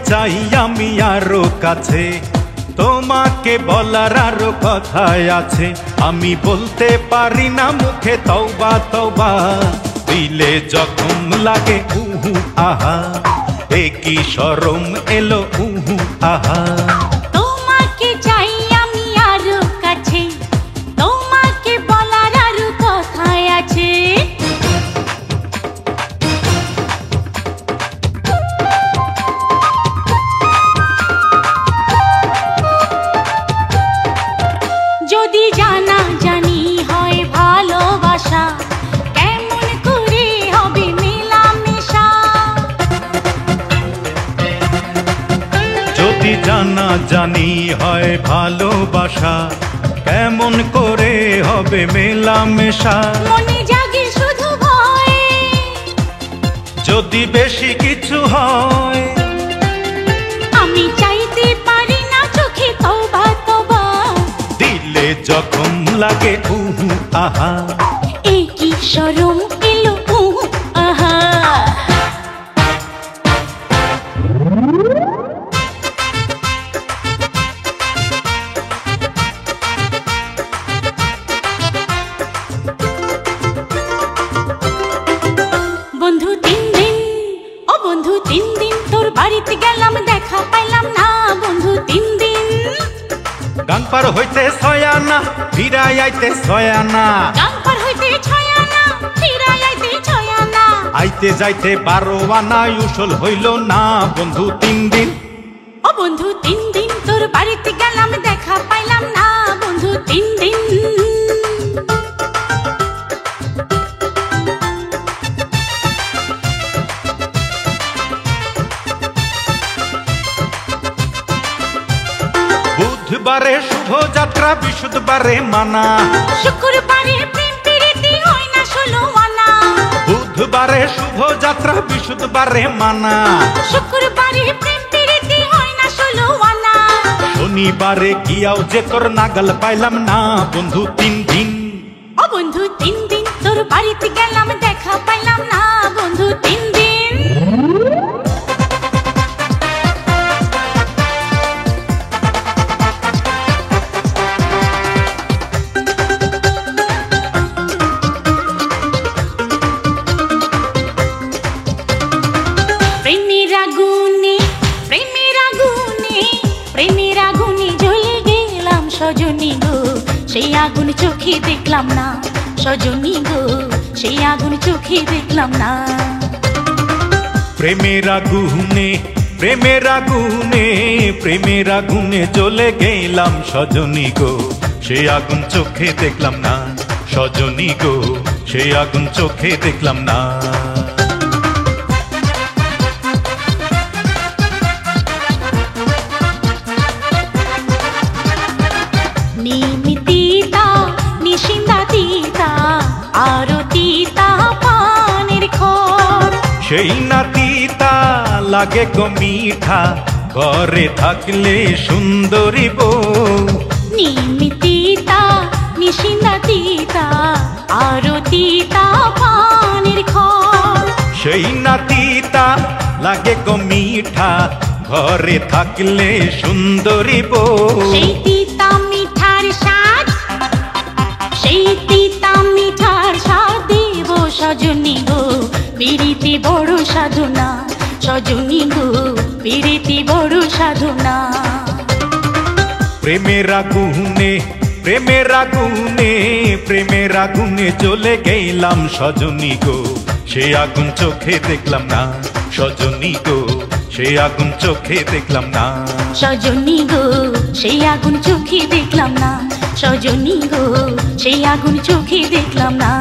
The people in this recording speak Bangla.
চাই আমি আরো কাছে, তোমাকে বলার আরো কথা আছে, আমি বলতে পারি না মুখে তওবা তওবা, দিলে জখম লাগে উহু আহা, এ কি শরম এলো উহু আহা। তোমাকে চাই আমি আরো কাছে, তোমাকে বলার আরো কথা আছে। যদি জানা জানি হয় ভালোবাসা, কেমন করে হবে মেলামেশা। যদি জানা জানি হয় ভালোবাসা, কেমন করে হবে মেলামেশা। মনে জাগে শুধু ভয়, যদি বেশি কিছু হয়, আমি চাইতে পারি না চোখে তওবা তওবা, দিলে জখম লাগে উহু আহা। এই কি শরম এলো উহু আহা। বন্ধু 3 দিন, ও বন্ধু 3 দিন তোর বাড়িতে গেলাম দেখা পাইলাম না। বন্ধু 3 দিন, গান পার হইতে 6 আনা, ফিরাই আইতে 6 আনা, গান পার হইতে 6 আনা, ফিরাই আইতে 6 আনা। আইতে যাইতে 12 আনা, উসল হইল না বন্ধু 3 দিন। ও বন্ধু 3 দিন তোর বাড়িতে গেলাম দেখা পাইলাম না। বন্ধু 3 দিন, বুধবারে শুভ যাত্রা, বৃহস্পতিবারে মানা, শুক্রবারে প্রেম প্রীতি হয় না 16 আনা। বুধবারে শুভ যাত্রা, বৃহস্পতিবারে মানা, শুক্রবারে প্রেম প্রীতি হয় না 16 আনা। শনিবারে গিয়াও যে তোর নাগাল পাইলাম না বন্ধু 3 দিন। ও বন্ধু 3 দিন তোর বাড়িতে গেলাম দেখা পাইলাম না। বন্ধু 3 দিন, প্রেমের আগুনে, প্রেমের আগুনে, প্রেমের আগুনে জ্বলে গেলাম সজনী গো, সেই আগুন চোখে দেখলাম না। সজনী গো, সেই আগুন চোখে দেখলাম না। প্রেমের আগুনে, প্রেমের আগুনে, প্রেমের আগুনে জ্বলে গেলাম সজনী গো, সেই আগুন চোখে দেখলাম না। সজনী গো, সেই আগুন চোখে দেখলাম না। নিমিতিতা নিশিন্দা তিতা, আরো তিতা পানের খর। সেই নাতিতা লাগে গো মিঠা, ঘরে থাকলে সুন্দরী বউ। নিমিতিতা নিশিন্দা তিতা, আরো তিতা পানের খর। সেই নাতিতা লাগে গো মিঠা, ঘরে থাকলে সুন্দরী বউ। সেই তিতা মিঠার স্বাদ, সেই তিতা মিঠার স্বাদ দেব সজনী গো, পিরিতি বড় সাধনা। সজনী গো, পিরিতি বড় সাধনা। প্রেমের আগুনে, প্রেমের আগুনে, প্রেমের আগুনে জ্বলে গেলাম সজনী গো, সে আগুন চোখে দেখলাম না। সজনী গো, সে আগুন চোখে দেখলাম না। সজনী গো, সেই আগুন চোখে দেখলাম না। সজনী গো, সেই আগুন চোখে দেখলাম না।